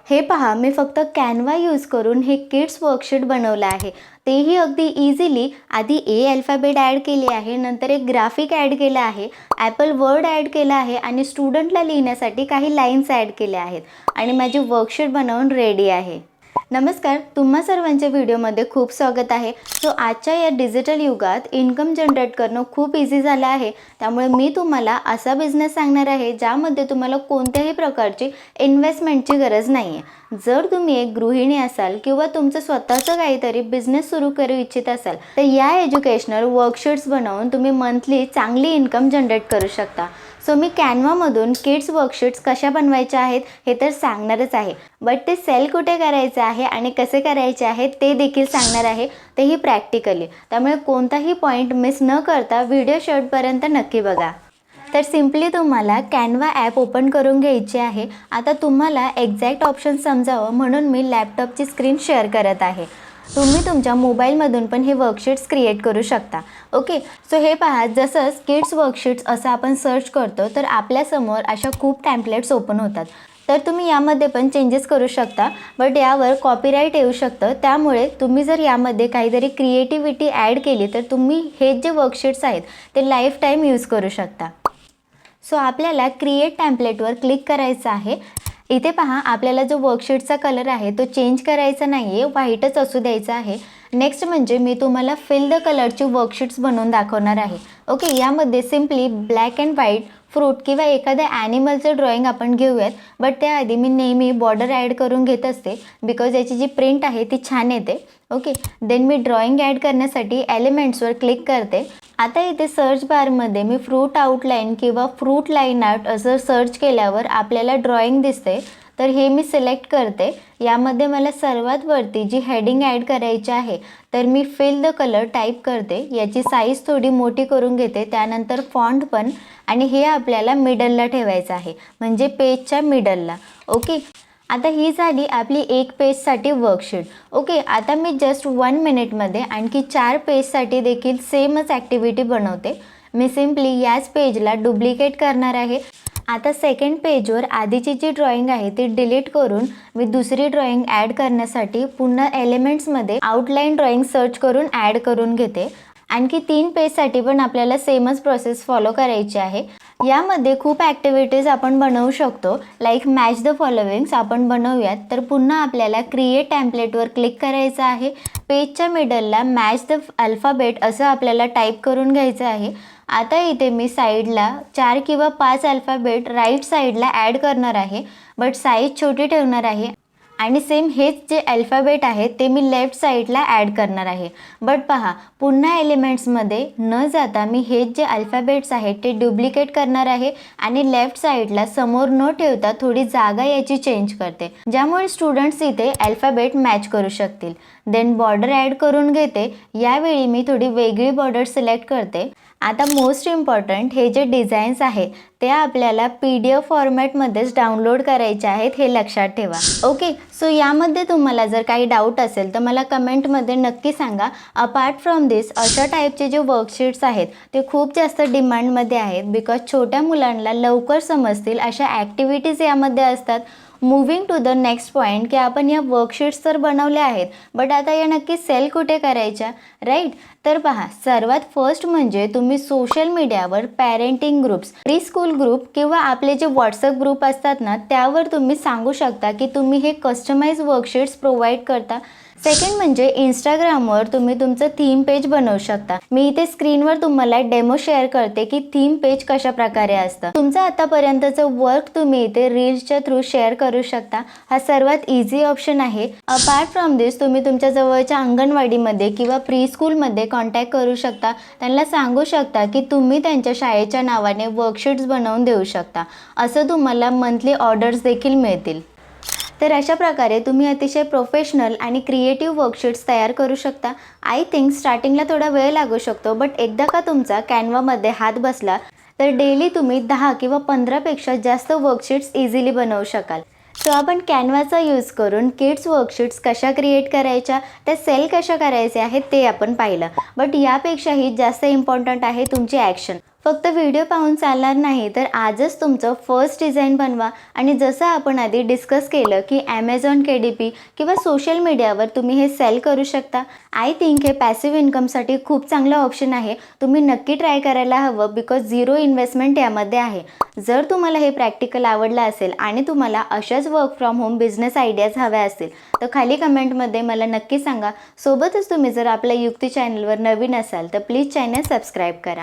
हे पहा, मी फक्त कॅनवा यूज करून हे किड्स वर्कशीट बनवलं आहे, तेही अगदी इझिली. आधी ए अल्फाबेट ॲड केली आहे, नंतर एक ग्राफिक ॲड केलं आहे, ॲपल वर्ड ॲड केला आहे आणि स्टुडंटला लिहिण्यासाठी काही लाईन्स ॲड केल्या आहेत आणि माझी वर्कशीट बनवून रेडी आहे. नमस्कार, तुम्हा सर्वांच्या व्हिडिओमध्ये खूप स्वागत आहे. सो आजच्या या डिजिटल युगात इन्कम जनरेट करणं खूप इझी झालं आहे. त्यामुळे मी तुम्हाला असा बिझनेस सांगणार आहे ज्यामध्ये तुम्हाला कोणत्याही प्रकारची इन्व्हेस्टमेंटची गरज नाही आहे. जर तुम्ही एक गृहिणी असाल किंवा तुमचं स्वतःचं काहीतरी बिझनेस सुरू करू इच्छित असाल तर या एज्युकेशनल वर्कशीट्स बनवून तुम्ही मंथली चांगली इन्कम जनरेट करू शकता. सो मी कॅनवामधून किड्स वर्कशीट्स कशा बनवायच्या आहेत हे तर सांगणारच आहे, बट ते सेल कुठे करायचे आहे आणि कसे करायचे आहे ते देखील सांगणार आहे, तेही प्रॅक्टिकली. त्यामुळे कोणताही पॉईंट मिस न करता व्हिडिओ शेवटपर्यंत नक्की बघा. तर सिम्पली तुम्हाला कॅनवा ॲप ओपन करून घ्यायची आहे. आता तुम्हाला एक्झॅक्ट ऑप्शन समजावं म्हणून मी लॅपटॉपची स्क्रीन शेअर करत आहे. तुम्ही तुमच्या मोबाईलमधून पण हे वर्कशीट्स क्रिएट करू शकता. ओके, सो हे पहा, जसं किड्स वर्कशीट्स असं आपण सर्च करतो तर आपल्यासमोर अशा खूप टॅम्पलेट्स ओपन होतात. तर तुम्ही यामध्ये पण चेंजेस करू शकता, बट यावर कॉपीराईट येऊ शकतं. त्यामुळे तुम्ही जर यामध्ये काहीतरी क्रिएटिव्हिटी ॲड केली तर तुम्ही हे जे वर्कशीट्स आहेत ते लाईफ टाईम यूज करू शकता. सो आपल्याला क्रिएट टॅम्पलेटवर क्लिक करायचं आहे. इथे पहा, आपल्याला जो वर्कशीटचा कलर आहे तो चेंज करायचा नाही आहे, व्हाईटच असू द्यायचा आहे. नेक्स्ट म्हणजे मी तुम्हाला फिल द कलरची वर्कशीट्स बनवून दाखवणार आहे. ओके, यामध्ये simply black and white fruit किंवा एखाद्या ॲनिमलचं ड्रॉइंग आपण घेऊयात, बट त्याआधी मी नेहमी बॉर्डर ॲड करून घेत असते बिकॉज याची जी प्रिंट आहे ती छान येते. ओके, देन मी ड्रॉइंग ॲड करण्यासाठी एलिमेंट्सवर क्लिक करते. आता इथे सर्च बारमध्ये मी फ्रूट आउटलाईन किंवा फ्रूट लाईन आर्ट असं सर्च केल्यावर आपल्याला ड्रॉइंग दिसते. तर हे मी सिलेक्ट करते. यामध्ये मला सर्वात वरती जी हेडिंग ॲड करायची आहे तर मी फिल द कलर टाईप करते. याची साईज थोडी मोठी करून घेते, त्यानंतर फॉन्ट पण, आणि हे आपल्याला मिडलला ठेवायचं आहे, म्हणजे पेजच्या मिडलला. ओके, आता ही झाली आपली एक पेजसाठी वर्कशीट. ओके, आता मी जस्ट 1 मिनिटमध्ये आणखी 4 पेजसाठी देखील सेमच ॲक्टिव्हिटी बनवते. मी सिम्पली याच पेजला डुप्लिकेट करणार आहे. आता सेकंड पेजवर आधीची जी ड्रॉइंग आहे ती डिलीट करून मी दुसरी ड्रॉइंग ॲड करण्यासाठी पुन्हा एलिमेंट्समध्ये आउटलाईन ड्रॉइंग सर्च करून ॲड करून घेते. आणखी 3 पेजसाठी पण आपल्याला सेमच प्रोसेस फॉलो करायची आहे. यामध्ये खूप ॲक्टिव्हिटीज आपण बनवू शकतो, लाईक मॅच द फॉलोविंग्स आपण बनवूयात. तर पुन्हा आपल्याला क्रिएट टॅम्पलेटवर क्लिक करायचं आहे. पेजच्या मिडलला मॅच द अल्फाबेट असं आपल्याला टाईप करून घ्यायचं आहे. आता इथे मी साईडला 4 किंवा 5 अल्फाबेट राईट साईडला ॲड करणार आहे, बट साईज छोटी ठेवणार आहे. आणि सेम हेच जे अल्फाबेट आहेत ते मी लेफ्ट साईडला ॲड करणार आहे. बट पहा, पुन्हा एलिमेंट्समध्ये न जाता मी हेच जे अल्फाबेट्स आहेत ते डुप्लिकेट करणार आहे आणि लेफ्ट साईडला समोर न ठेवता थोडी जागा याची चेंज करते, ज्यामुळे स्टुडंट्स इथे अल्फाबेट मॅच करू शकतील. देन बॉर्डर ॲड करून घेते. यावेळी मी थोडी वेगळी बॉर्डर सिलेक्ट करते. आता मोस्ट इम्पॉर्टंट, हे जे डिझाईन्स आहेत ते आपल्याला PDF फॉर्मॅटमध्येच डाउनलोड करायचे आहेत, हे लक्षात ठेवा. ओके, सो यामध्ये तुम्हाला जर काही डाऊट असेल तर मला कमेंटमध्ये नक्की सांगा. अपार्ट फ्रॉम दिस, अशा टाईपचे जे वर्कशीट्स आहेत ते खूप जास्त डिमांडमध्ये आहेत बिकॉज छोट्या मुलांना लवकर समजतील अशा ॲक्टिव्हिटीज यामध्ये असतात. Moving to the next point, की आपण या वर्कशीट्स तर बनवल्या आहेत, बट आता या नक्की सेल कुठे करायच्या, राईट? तर पहा, सर्वात फर्स्ट म्हणजे तुम्ही सोशल मीडियावर parenting groups, pre school group किंवा आपले जे व्हॉट्सअप ग्रुप असतात ना त्यावर तुम्ही सांगू शकता की तुम्ही हे कस्टमाइज वर्कशीट्स प्रोव्हाइड करता. सेकंड म्हणजे इंस्टाग्रामवर तुम्ही तुमचं थीम पेज बनवू शकता. मी इथे स्क्रीनवर तुम्हाला डेमो शेअर करते की थीम पेज कशा प्रकारे असतं. तुमचं आतापर्यंतचं वर्क तुम्ही इथे रील्सच्या थ्रू शेअर करू शकता. हा सर्वात इझी ऑप्शन आहे. अपार्ट फ्रॉम दिस, तुम्ही तुमच्या जवळच्या अंगणवाडीमध्ये किंवा प्री स्कूलमध्ये कॉन्टॅक्ट करू शकता. त्यांना सांगू शकता की तुम्ही त्यांच्या शाळेच्या नावाने वर्कशीट्स बनवून देऊ शकता. असं तुम्हाला मंथली ऑर्डर्स देखील मिळतील. तर अशा प्रकारे तुम्ही अतिशय प्रोफेशनल आणि क्रिएटिव्ह वर्कशीट्स तयार करू शकता. आय थिंक स्टार्टिंगला थोडा वेळ लागू शकतो, बट एकदा का तुमचा कॅनवामध्ये हात बसला तर डेली तुम्ही 10 किंवा 15पेक्षा जास्त वर्कशीट्स इझिली बनवू शकाल. सो आपण कॅनवाचा यूज करून किड्स वर्कशीट्स कशा क्रिएट करायच्या, त्या सेल कशा करायच्या आहेत ते आपण पाहिलं. बट यापेक्षाही जास्त इम्पॉर्टंट आहे तुमची ॲक्शन. फक्त व्हिडिओ पाहून चालणार नाही, तर आजच तुमचं फर्स्ट डिझाईन बनवा आणि जसं आपण आधी डिस्कस केलं की ॲमेझॉन KDP किंवा सोशल मीडियावर तुम्ही हे सेल करू शकता. आय थिंक हे पॅसिव्ह इन्कमसाठी खूप चांगलं ऑप्शन आहे. तुम्ही नक्की ट्राय करायला हवं, बिकॉज 0 इन्व्हेस्टमेंट यामध्ये आहे. जर तुम्हाला हे प्रॅक्टिकल आवडलं असेल आणि तुम्हाला अशाच work from home business ideas हव्या असतील तर खाली कमेंटमध्ये मला नक्की सांगा. सोबतच तुम्ही जर आपल्या युक्ती चॅनलवर नवीन असाल तर प्लीज चॅनल सबस्क्राईब करा.